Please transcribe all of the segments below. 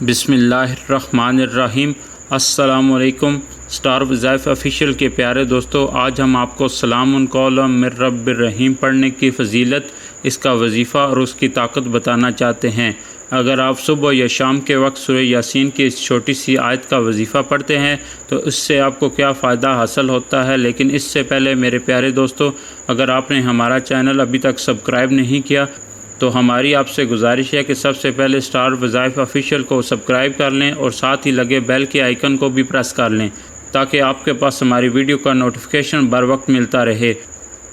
बिस्मिल्लाहिर्रहमानिर्रहीम। अस्सलाम वालेकुम। स्टार वज़ाइफ ऑफिशियल के प्यारे दोस्तों, आज हम आपको सलामुन कौलन मिर रब्बिर रहीम पढ़ने की फ़जीलत, इसका वजीफ़ा और उसकी ताकत बताना चाहते हैं। अगर आप सुबह या शाम के वक्त सूरह यासीन की इस छोटी सी आयत का वजीफ़ा पढ़ते हैं तो इससे आपको क्या फ़ायदा हासिल होता है। लेकिन इससे पहले मेरे प्यारे दोस्तों, अगर आपने हमारा चैनल अभी तक सब्सक्राइब नहीं किया तो हमारी आपसे गुजारिश है कि सबसे पहले स्टार वज़ाइफ ऑफिशियल को सब्सक्राइब कर लें और साथ ही लगे बेल के आइकन को भी प्रेस कर लें ताकि आपके पास हमारी वीडियो का नोटिफिकेशन बर वक्त मिलता रहे।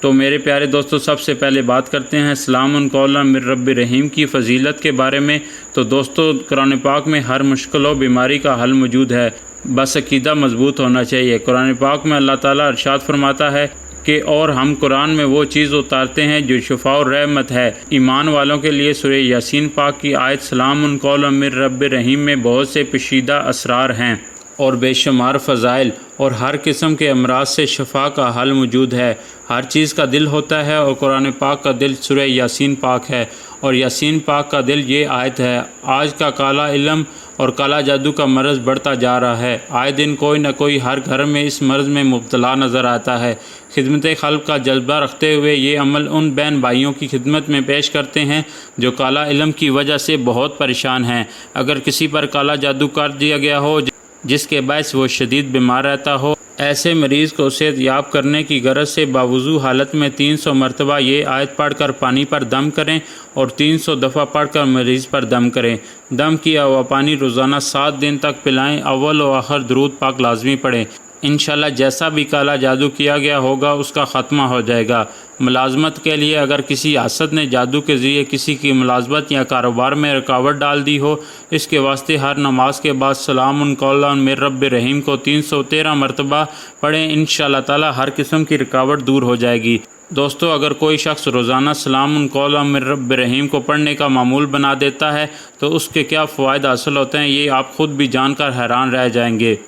तो मेरे प्यारे दोस्तों, सबसे पहले बात करते हैं सलामुन कौलन मिर रब्बिर रहीम की फ़जीलत के बारे में। तो दोस्तों, कुरान पाक में हर मुश्किल व बीमारी का हल मौजूद है, बस अकीदा मजबूत होना चाहिए। कुरान पाक में अल्लाह ताला इरशाद फरमाता है कि और हम कुरान में वो चीज़ उतारते हैं जो शिफा और रहमत है ईमान वालों के लिए। सूरह यासीन पाक की आयत सलामुन कौलन मिर रब्बिर रहीम में बहुत से पेचीदा असरार हैं और बेशुमार फ़ज़ाइल और हर किस्म के अमराज से शफा का हल मौजूद है। हर चीज़ का दिल होता है और कुरान पाक का दिल सूरह यासीन पाक है और यासीन पाक का दिल ये आयत है। आज का काला इल्म और काला जादू का मर्ज़ बढ़ता जा रहा है। आए दिन कोई न कोई हर घर में इस मर्ज़ में मुब्तला नज़र आता है। खिदमत खल्क़ का जज्बा रखते हुए ये अमल उन बहन भाइयों की खिदमत में पेश करते हैं जो काला इल्म की वजह से बहुत परेशान हैं। अगर किसी पर काला जादू कर दिया गया हो जिसके बायस वो शदीद बीमार रहता हो, ऐसे मरीज़ को सेहत याब करने की गरज से बावजू हालत में 300 मरतबा ये आयत पढ़कर पानी पर दम करें और 300 दफ़ा पढ़कर मरीज़ पर दम करें। दम किया हुआ पानी रोज़ाना 7 दिन तक पिलाएं। अव्वल व आखिर दुरूद पाक लाजमी पढ़ें। इंशाल्लाह जैसा भी काला जादू किया गया होगा उसका ख़त्मा हो जाएगा। मुलाजमत के लिए, अगर किसी हासद ने जादू के ज़रिए किसी की मुलाजमत या कारोबार में रुकावट डाल दी हो, इसके वास्ते हर नमाज के बाद सलामुन कौलन मिर रब्बिर रहीम को 313 मरतबा पढ़ें। इंशाल्लाह ताला हर किस्म की रुकावट दूर हो जाएगी। दोस्तों, अगर कोई शख्स रोज़ाना सलामुन कौलन मिर रब्बिर रहीम को पढ़ने का मामूल बना देता है तो उसके क्या फ़वाइद हासिल होते हैं, ये आप ख़ुद भी जानकर हैरान रह जाएंगे।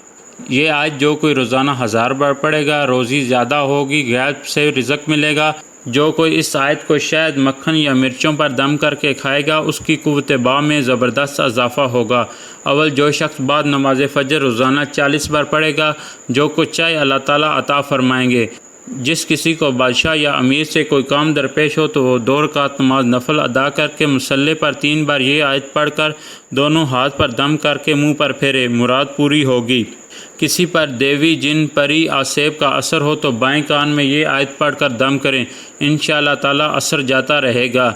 ये आज जो कोई रोज़ाना 1000 बार पढ़ेगा, रोज़ी ज़्यादा होगी, गैब से रिज़्क़ मिलेगा। जो कोई इस आयत को शहद, मक्खन या मिर्चों पर दम करके खाएगा उसकी कुव्वत बा में ज़बरदस्त इजाफ़ा होगा। अव्वल जो शख्स बाद नमाज फ़जर रोज़ाना 40 बार पढ़ेगा, जो कुछ चाहे अल्लाह ताला अता फ़रमाएंगे। जिस किसी को बादशाह या अमीर से कोई काम दरपेश हो तो वो 2 रकात नमाज नफल अदा करके मुसल्ले पर 3 बार ये आयत पढ़कर दोनों हाथ पर दम करके मुँह पर फेरे, मुराद पूरी होगी। किसी पर देवी, जिन, परी, आसेब का असर हो तो बाएं कान में ये आयत पढ़कर दम करें। इंशाअल्लाह ताला असर जाता रहेगा।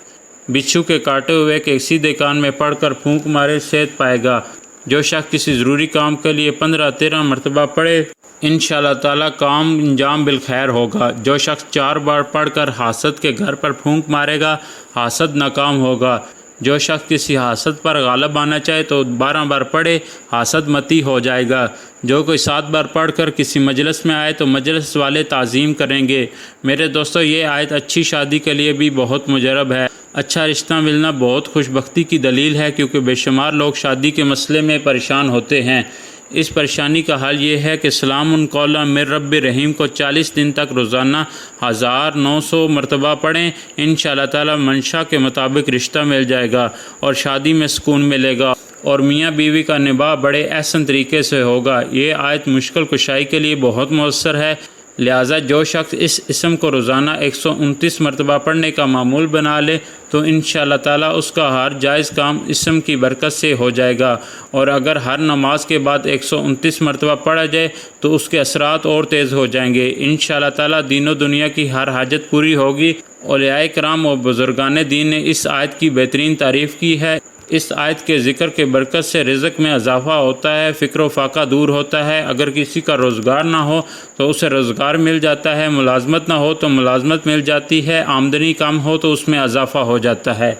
बिच्छू के काटे हुए के सीधे कान में पढ़कर फूंक मारे, सेहत पाएगा। जो शख्स किसी ज़रूरी काम के लिए 15-13 मरतबा पढ़े, इंशाअल्लाह ताला काम अंजाम बिलखैर होगा। जो शख्स 4 बार पढ़कर हासद के घर पर फूंक मारेगा, हासद नाकाम होगा। जो शख्स किसी हासद पर गालब आना चाहे तो 12 बार पढ़े, हासद मती हो जाएगा। जो कोई 7 बार पढ़कर किसी मजलिस में आए तो मजलिस वाले ताज़ीम करेंगे। मेरे दोस्तों, ये आयत अच्छी शादी के लिए भी बहुत मुजरब है। अच्छा रिश्ता मिलना बहुत खुशबख्ती की दलील है, क्योंकि बेशुमार लोग शादी के मसले में परेशान होते हैं। इस परेशानी का हल ये है कि सलामुन कौलन मिर रब्बिर रहीम को 40 दिन तक रोज़ाना 1900 मरतबा पढ़ें। इंशाअल्लाह ताला मंशा के मुताबिक रिश्ता मिल जाएगा और शादी में सुकून मिलेगा और मियाँ बीवी का निभाह बड़े एहसन तरीके से होगा। ये आयत मुश्किल कुशाई के लिए बहुत मौसर है, लिहाजा जो शख्स इस इसम को रोज़ाना 129 मरतबा पढ़ने का मामूल बना ले तो इंशाअल्लाह ताला उसका हर जायज़ काम इसम की बरकत से हो जाएगा। और अगर हर नमाज के बाद 129 मरतबा पढ़ा जाए तो उसके असरात और तेज़ हो जाएंगे। इंशाअल्लाह ताला दीनों दुनिया की हर हाजत पूरी होगी। औलियाए किराम और बुज़ुर्गान दीन ने इस आयत की बेहतरीन तारीफ़ की है। इस आयत के ज़िक्र के बरकत से रिज़्क़ में इजाफ़ा होता है, फ़िक्र व फाका दूर होता है। अगर किसी का रोज़गार ना हो तो उसे रोज़गार मिल जाता है, मुलाजमत ना हो तो मुलाजमत मिल जाती है, आमदनी कम हो तो उसमें इजाफ़ा हो जाता है।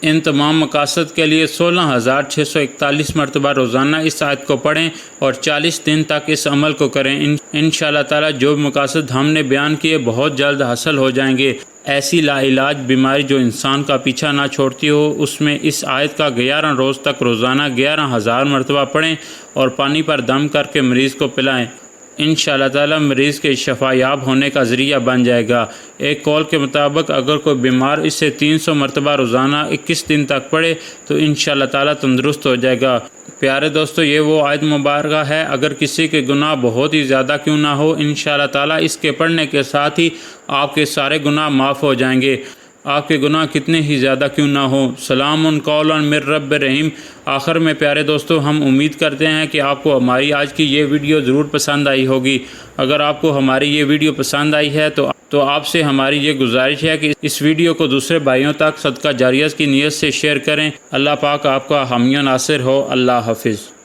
इन तमाम मकासद के लिए 16,641 मरतबा रोज़ाना इस आयत को पढ़ें और 40 दिन तक इस अमल को करें। इंशाअल्लाह ताला जो मकासद हमने बयान किए बहुत जल्द हासिल हो जाएंगे। ऐसी लाइलाज बीमारी जो इंसान का पीछा ना छोड़ती हो, उसमें इस आयत का 11 रोज़ तक रोज़ाना 11,000 मरतबा पढ़ें और पानी पर दम करके मरीज़ को पिलाएं। انشاءاللہ تعالی مریض کے شفا یاب ہونے کا ذریعہ بن جائے گا۔ ایک قول کے مطابق اگر کوئی بیمار اس سے 300 مرتبہ روزانہ 21 دن تک پڑھے تو انشاءاللہ تعالی تندرست ہو جائے گا۔ پیارے دوستو، یہ وہ آیت مبارکہ ہے، اگر کسی کے گناہ بہت ہی زیادہ کیوں نہ ہو، انشاءاللہ تعالی اس کے پڑھنے کے ساتھ ہی آپ کے سارے گناہ معاف ہو جائیں گے، آپ کے گناہ کتنے ہی زیادہ کیوں نہ ہوں۔ سلام قولا من رب رحیم۔ آخر میں پیارے دوستو، ہم امید کرتے ہیں کہ آپ کو ہماری آج کی یہ ویڈیو ضرور پسند آئی ہوگی۔ اگر آپ کو ہماری یہ ویڈیو پسند آئی ہے تو آپ سے ہماری یہ گزارش ہے کہ اس ویڈیو کو دوسرے بھائیوں تک صدقہ جاریہ کی نیت سے شیئر کریں۔ اللہ پاک آپ کا حامی و ناصر ہو۔ اللہ حافظ۔